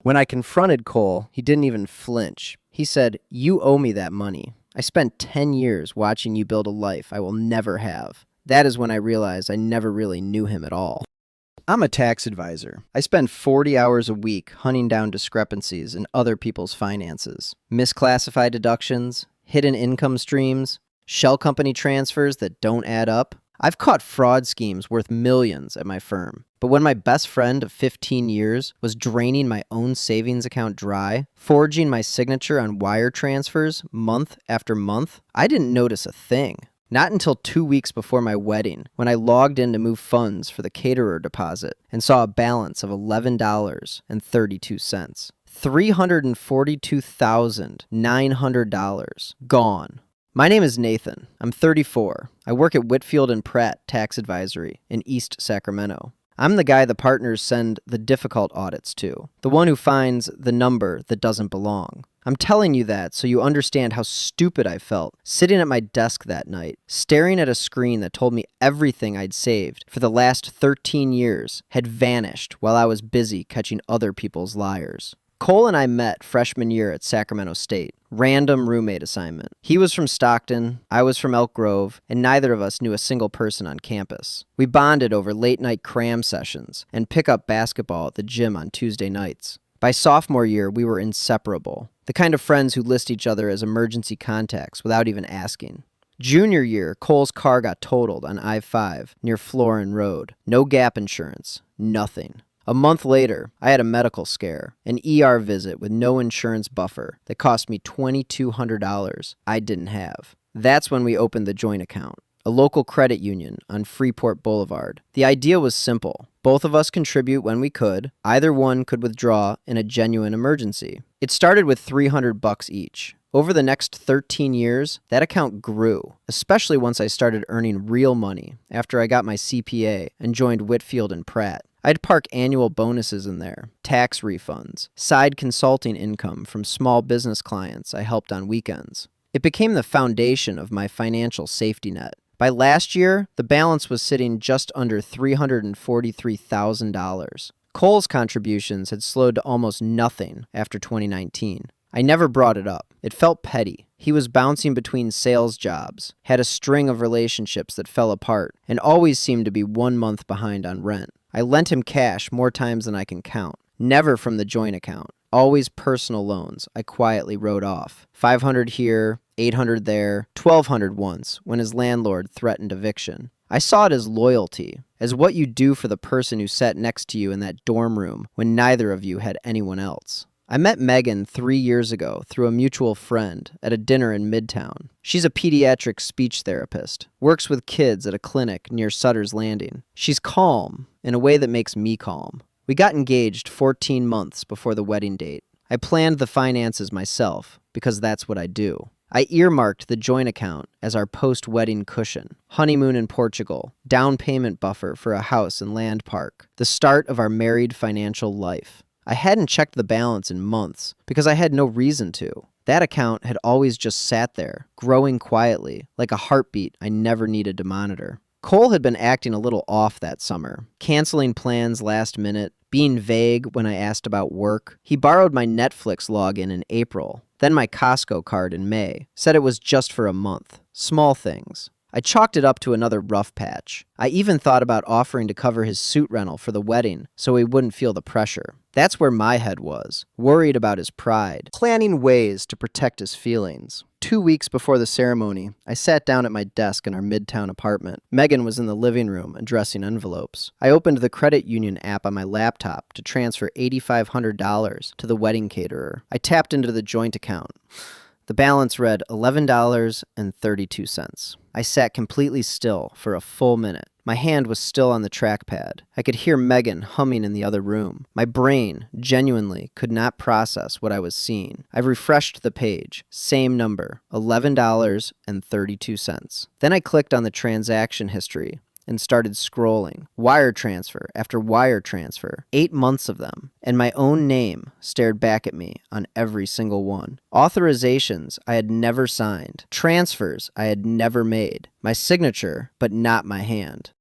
When I confronted Cole, he didn't even flinch. He said, "You owe me that money. I spent 10 years watching you build a life I will never have." That is when I realized I never really knew him at all. I'm a tax advisor. I spend 40 hours a week hunting down discrepancies in other people's finances. Misclassified deductions, hidden income streams, shell company transfers that don't add up. I've caught fraud schemes worth millions at my firm. But when my best friend of 15 years was draining my own savings account dry, forging my signature on wire transfers month after month, I didn't notice a thing. Not until 2 weeks before my wedding, when I logged in to move funds for the caterer deposit and saw a balance of $11.32. $342,900 gone. My name is Nathan. I'm 34. I work at Whitfield and Pratt Tax Advisory in East Sacramento. I'm the guy the partners send the difficult audits to, the one who finds the number that doesn't belong. I'm telling you that so you understand how stupid I felt sitting at my desk that night, staring at a screen that told me everything I'd saved for the last 13 years had vanished while I was busy catching other people's liars. Cole and I met freshman year at Sacramento State. Random roommate assignment. He was from Stockton, I was from Elk Grove, and neither of us knew a single person on campus. We bonded over late-night cram sessions and pick-up basketball at the gym on Tuesday nights. By sophomore year, we were inseparable. The kind of friends who list each other as emergency contacts without even asking. Junior year, Cole's car got totaled on I-5 near Florin Road. No gap insurance. Nothing. A month later, I had a medical scare, an ER visit with no insurance buffer that cost me $2,200 I didn't have. That's when we opened the joint account, a local credit union on Freeport Boulevard. The idea was simple. Both of us contribute when we could. Either one could withdraw in a genuine emergency. It started with $300 each. Over the next 13 years, that account grew, especially once I started earning real money after I got my CPA and joined Whitfield and Pratt. I'd park annual bonuses in there, tax refunds, side consulting income from small business clients I helped on weekends. It became the foundation of my financial safety net. By last year, the balance was sitting just under $343,000. Cole's contributions had slowed to almost nothing after 2019. I never brought it up. It felt petty. He was bouncing between sales jobs, had a string of relationships that fell apart, and always seemed to be 1 month behind on rent. I lent him cash more times than I can count. Never from the joint account. Always personal loans I quietly wrote off. $500 here, $800 there, $1,200 once when his landlord threatened eviction. I saw it as loyalty, as what you do for the person who sat next to you in that dorm room when neither of you had anyone else. I met Megan 3 years ago through a mutual friend at a dinner in Midtown. She's a pediatric speech therapist, works with kids at a clinic near Sutter's Landing. She's calm in a way that makes me calm. We got engaged 14 months before the wedding date. I planned the finances myself because that's what I do. I earmarked the joint account as our post-wedding cushion, honeymoon in Portugal, down payment buffer for a house and land park, the start of our married financial life. I hadn't checked the balance in months because I had no reason to. That account had always just sat there, growing quietly, like a heartbeat I never needed to monitor. Cole had been acting a little off that summer, canceling plans last minute, being vague when I asked about work. He borrowed my Netflix login in April, then my Costco card in May, said it was just for a month. Small things. I chalked it up to another rough patch. I even thought about offering to cover his suit rental for the wedding so he wouldn't feel the pressure. That's where my head was, worried about his pride, planning ways to protect his feelings. 2 weeks before the ceremony, I sat down at my desk in our Midtown apartment. Megan was in the living room addressing envelopes. I opened the credit union app on my laptop to transfer $8,500 to the wedding caterer. I tapped into the joint account. The balance read $11.32. I sat completely still for a full minute. My hand was still on the trackpad. I could hear Megan humming in the other room. My brain genuinely could not process what I was seeing. I refreshed the page. Same number, $11.32. Then I clicked on the transaction history and started scrolling. Wire transfer after wire transfer, 8 months of them, and my own name stared back at me on every single one. Authorizations I had never signed, transfers I had never made, my signature, but not my hand.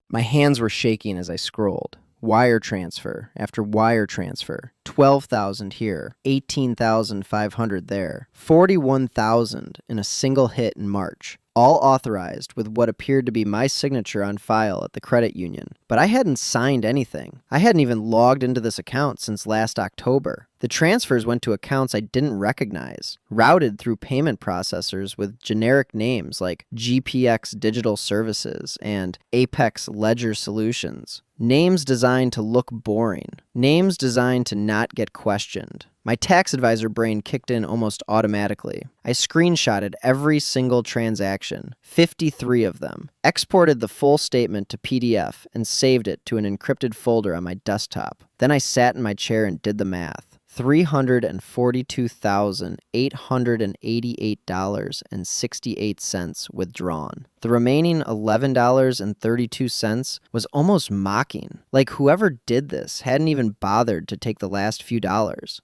My hands were shaking as I scrolled. Wire transfer after wire transfer. 12,000 here, 18,500 there, 41,000 in a single hit in March. All authorized with what appeared to be my signature on file at the credit union. But I hadn't signed anything. I hadn't even logged into this account since last October. The transfers went to accounts I didn't recognize, routed through payment processors with generic names like GPX Digital Services and Apex Ledger Solutions. Names designed to look boring. Names designed to not get questioned. My tax advisor brain kicked in almost automatically. I screenshotted every single transaction, 53 of them, exported the full statement to PDF, and saved it to an encrypted folder on my desktop. Then I sat in my chair and did the math. $342,888.68 withdrawn. The remaining $11.32 was almost mocking, like whoever did this hadn't even bothered to take the last few dollars.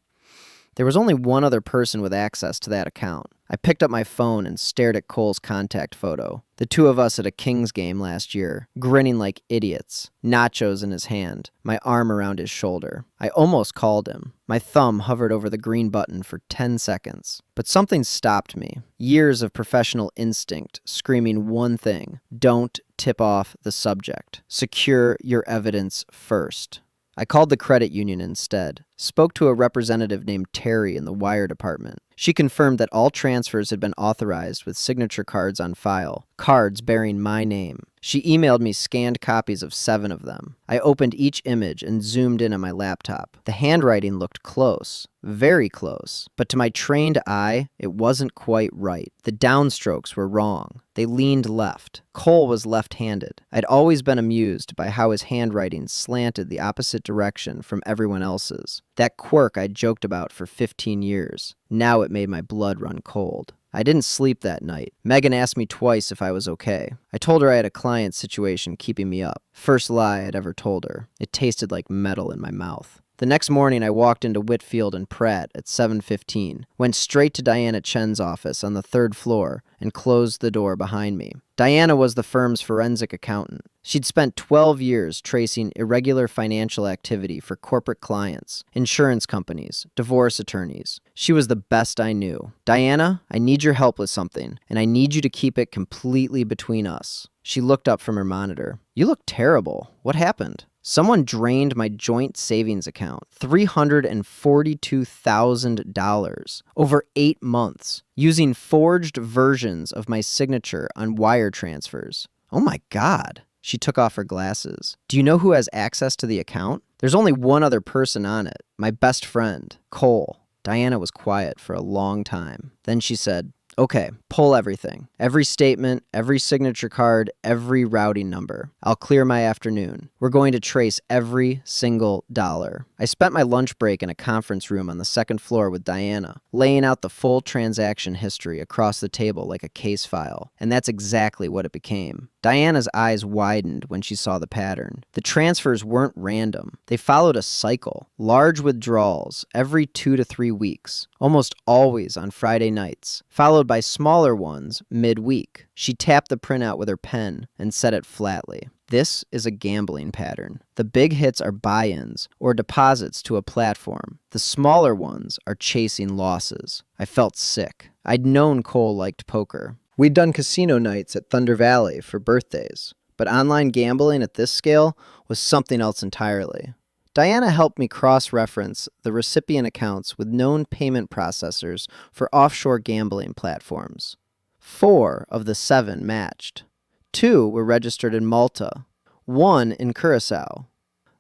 There was only one other person with access to that account. I picked up my phone and stared at Cole's contact photo. The two of us at a Kings game last year, grinning like idiots, nachos in his hand, my arm around his shoulder. I almost called him. My thumb hovered over the green button for 10 seconds. But something stopped me. Years of professional instinct screaming one thing: don't tip off the subject. Secure your evidence first. I called the credit union instead, spoke to a representative named Terry in the wire department. She confirmed that all transfers had been authorized with signature cards on file, cards bearing my name. She emailed me scanned copies of 7 of them. I opened each image and zoomed in on my laptop. The handwriting looked close, very close, but to my trained eye, it wasn't quite right. The downstrokes were wrong. They leaned left. Cole was left-handed. I'd always been amused by how his handwriting slanted the opposite direction from everyone else's. That quirk I'd joked about for 15 years. Now it made my blood run cold. I didn't sleep that night. Megan asked me twice if I was okay. I told her I had a client situation keeping me up. First lie I'd ever told her. It tasted like metal in my mouth. The next morning, I walked into Whitfield and Pratt at 7:15, went straight to Diana Chen's office on the 3rd floor, and closed the door behind me. Diana was the firm's forensic accountant. She'd spent 12 years tracing irregular financial activity for corporate clients, insurance companies, divorce attorneys. She was the best I knew. "Diana, I need your help with something, and I need you to keep it completely between us." She looked up from her monitor. "You look terrible. What happened?" "Someone drained my joint savings account, $342,000 over 8 months, using forged versions of my signature on wire transfers." "Oh my God." She took off her glasses. "Do you know who has access to the account?" "There's only one other person on it, my best friend, Cole." Diana was quiet for a long time. Then she said, "Okay, pull everything. Every statement, every signature card, every routing number. I'll clear my afternoon. We're going to trace every single dollar." I spent my lunch break in a conference room on the 2nd floor with Diana, laying out the full transaction history across the table like a case file. And that's exactly what it became. Diana's eyes widened when she saw the pattern. The transfers weren't random. They followed a cycle. Large withdrawals every 2 to 3 weeks, almost always on Friday nights, followed by smaller ones midweek. She tapped the printout with her pen and said it flatly. "This is a gambling pattern. The big hits are buy-ins or deposits to a platform. The smaller ones are chasing losses." I felt sick. I'd known Cole liked poker. We'd done casino nights at Thunder Valley for birthdays, but online gambling at this scale was something else entirely. Diana helped me cross-reference the recipient accounts with known payment processors for offshore gambling platforms. 4 of the 7 matched. 2 were registered in Malta, 1 in Curacao.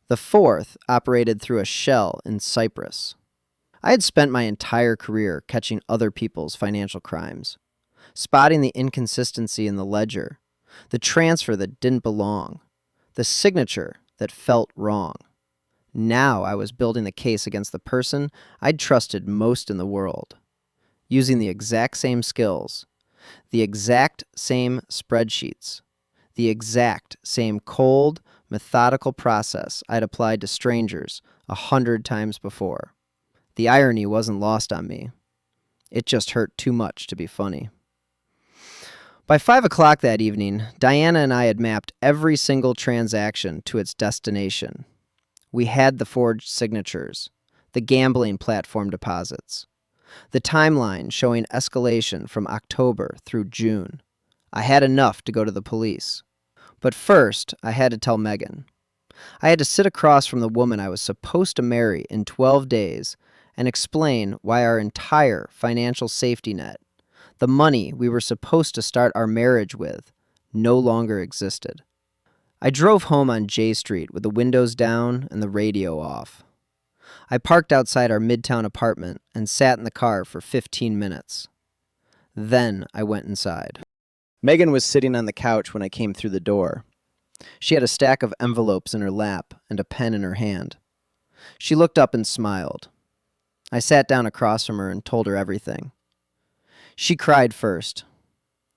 The 4th operated through a shell in Cyprus. I had spent my entire career catching other people's financial crimes, spotting the inconsistency in the ledger, the transfer that didn't belong, the signature that felt wrong. Now I was building the case against the person I'd trusted most in the world, using the exact same skills, the exact same spreadsheets, the exact same cold, methodical process I'd applied to strangers 100 times before. The irony wasn't lost on me. It just hurt too much to be funny. By 5 o'clock that evening, Diana and I had mapped every single transaction to its destination. We had the forged signatures, the gambling platform deposits, the timeline showing escalation from October through June. I had enough to go to the police. But first, I had to tell Megan. I had to sit across from the woman I was supposed to marry in 12 days and explain why our entire financial safety net, the money we were supposed to start our marriage with, no longer existed. I drove home on J Street with the windows down and the radio off. I parked outside our midtown apartment and sat in the car for 15 minutes. Then I went inside. Megan was sitting on the couch when I came through the door. She had a stack of envelopes in her lap and a pen in her hand. She looked up and smiled. I sat down across from her and told her everything. She cried first.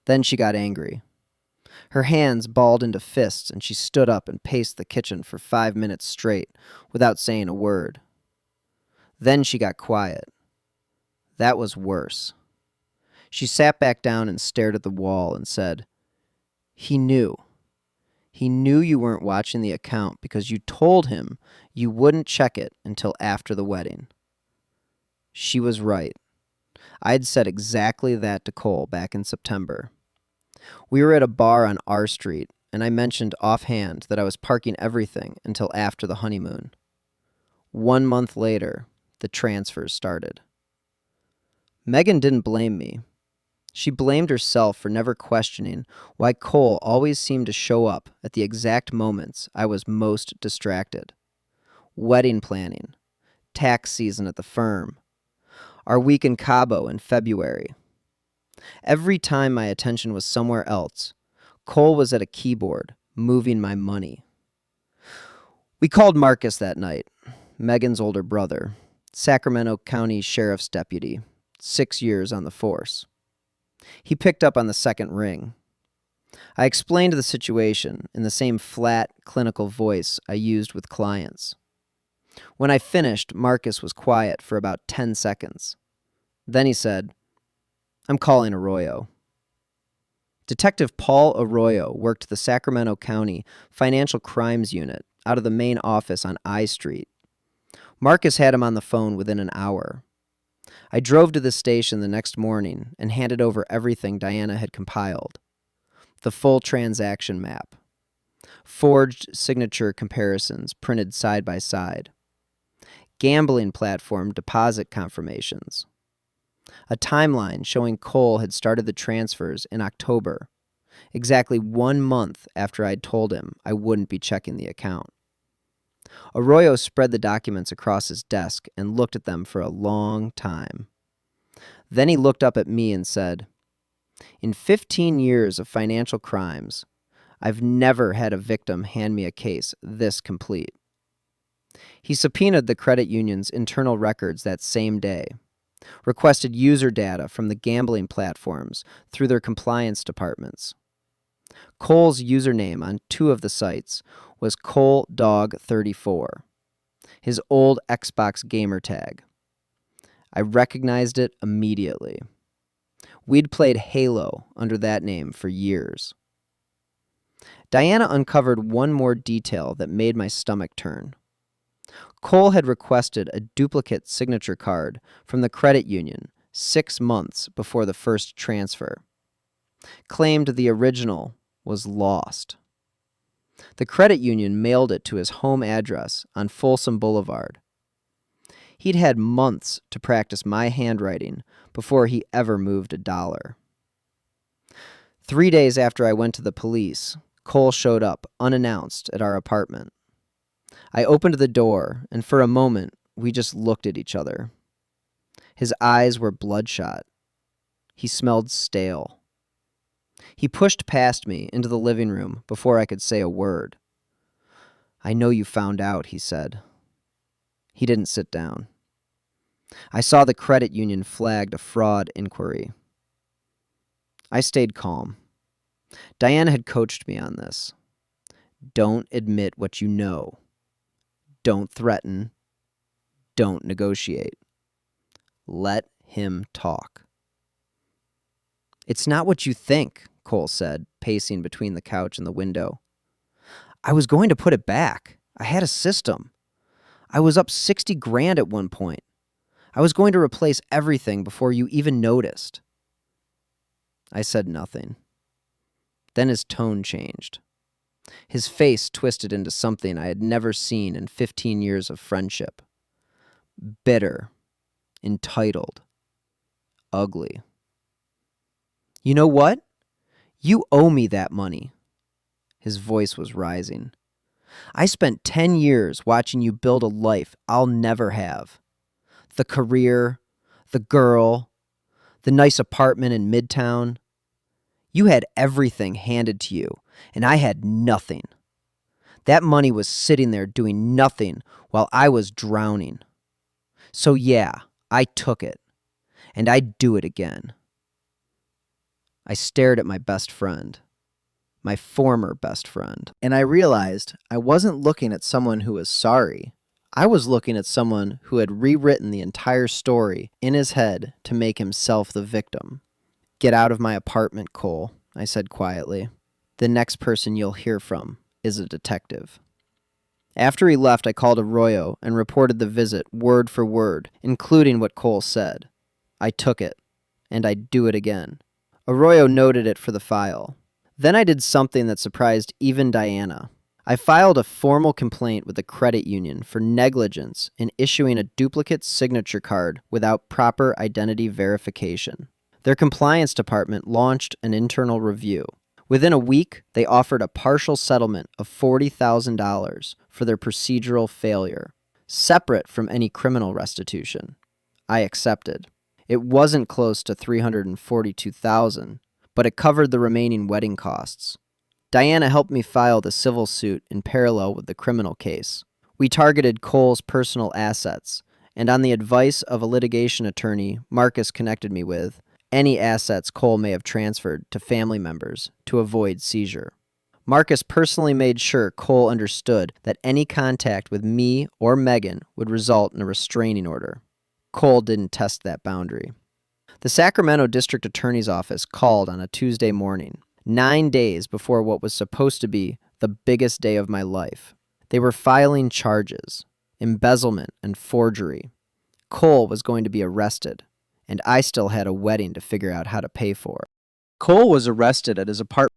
Then she got angry. Her hands balled into fists, and she stood up and paced the kitchen for 5 minutes straight without saying a word. Then she got quiet. That was worse. She sat back down and stared at the wall and said, "He knew. He knew you weren't watching the account because you told him you wouldn't check it until after the wedding." She was right. I'd said exactly that to Cole back in September. We were at a bar on R Street, and I mentioned offhand that I was parking everything until after the honeymoon. 1 month later, the transfers started. Megan didn't blame me. She blamed herself for never questioning why Cole always seemed to show up at the exact moments I was most distracted. Wedding planning, tax season at the firm, our week in Cabo in February. Every time my attention was somewhere else, Cole was at a keyboard, moving my money. We called Marcus that night, Megan's older brother, Sacramento County Sheriff's deputy, 6 years on the force. He picked up on the second ring. I explained the situation in the same flat, clinical voice I used with clients. When I finished, Marcus was quiet for about 10 seconds. Then he said, "I'm calling Arroyo." Detective Paul Arroyo worked the Sacramento County Financial Crimes Unit out of the main office on I Street. Marcus had him on the phone within an hour. I drove to the station the next morning and handed over everything Diana had compiled. The full transaction map. Forged signature comparisons printed side by side. Gambling platform deposit confirmations. A timeline showing Cole had started the transfers in October, exactly 1 month after I'd told him I wouldn't be checking the account. Arroyo spread the documents across his desk and looked at them for a long time. Then he looked up at me and said, "In 15 years of financial crimes, I've never had a victim hand me a case this complete." He subpoenaed the credit union's internal records that same day, requested user data from the gambling platforms through their compliance departments. Cole's username on 2 of the sites was ColeDog34, his old Xbox gamer tag. I recognized it immediately. We'd played Halo under that name for years. Diana uncovered one more detail that made my stomach turn. Cole had requested a duplicate signature card from the credit union 6 months before the first transfer. Claimed the original was lost. The credit union mailed it to his home address on Folsom Boulevard. He'd had months to practice my handwriting before he ever moved a dollar. 3 days after I went to the police, Cole showed up unannounced at our apartment. I opened the door, and for a moment, we just looked at each other. His eyes were bloodshot. He smelled stale. He pushed past me into the living room before I could say a word. "I know you found out," he said. He didn't sit down. I saw the credit union flagged a fraud inquiry. I stayed calm. Diana had coached me on this. Don't admit what you know. Don't threaten. Don't negotiate. Let him talk. "It's not what you think," Cole said, pacing between the couch and the window. "I was going to put it back. I had a system. I was up 60 grand at one point. I was going to replace everything before you even noticed. I said nothing. Then his tone changed. His face twisted into something I had never seen in 15 years of friendship. Bitter, entitled, ugly. You know what? You owe me that money. His voice was rising. I spent 10 years watching you build a life I'll never have. The career, the girl, the nice apartment in Midtown. You had everything handed to you, and I had nothing. That money was sitting there doing nothing while I was drowning. So yeah, I took it, and I'd do it again. I stared at my best friend, my former best friend, and I realized I wasn't looking at someone who was sorry. I was looking at someone who had rewritten the entire story in his head to make himself the victim. Get out of my apartment, Cole, I said quietly. The next person you'll hear from is a detective. After he left, I called Arroyo and reported the visit word for word, including what Cole said. I took it, and I'd do it again. Arroyo noted it for the file. Then I did something that surprised even Diana. I filed a formal complaint with the credit union for negligence in issuing a duplicate signature card without proper identity verification. Their compliance department launched an internal review. Within a week, they offered a partial settlement of $40,000 for their procedural failure, separate from any criminal restitution. I accepted. It wasn't close to $342,000, but it covered the remaining wedding costs. Diana helped me file the civil suit in parallel with the criminal case. We targeted Cole's personal assets, and on the advice of a litigation attorney Marcus connected me with, any assets Cole may have transferred to family members to avoid seizure. Marcus personally made sure Cole understood that any contact with me or Megan would result in a restraining order. Cole didn't test that boundary. The Sacramento District Attorney's Office called on a Tuesday morning, 9 days before what was supposed to be the biggest day of my life. They were filing charges, embezzlement and forgery. Cole was going to be arrested, and I still had a wedding to figure out how to pay for. Cole was arrested at his apartment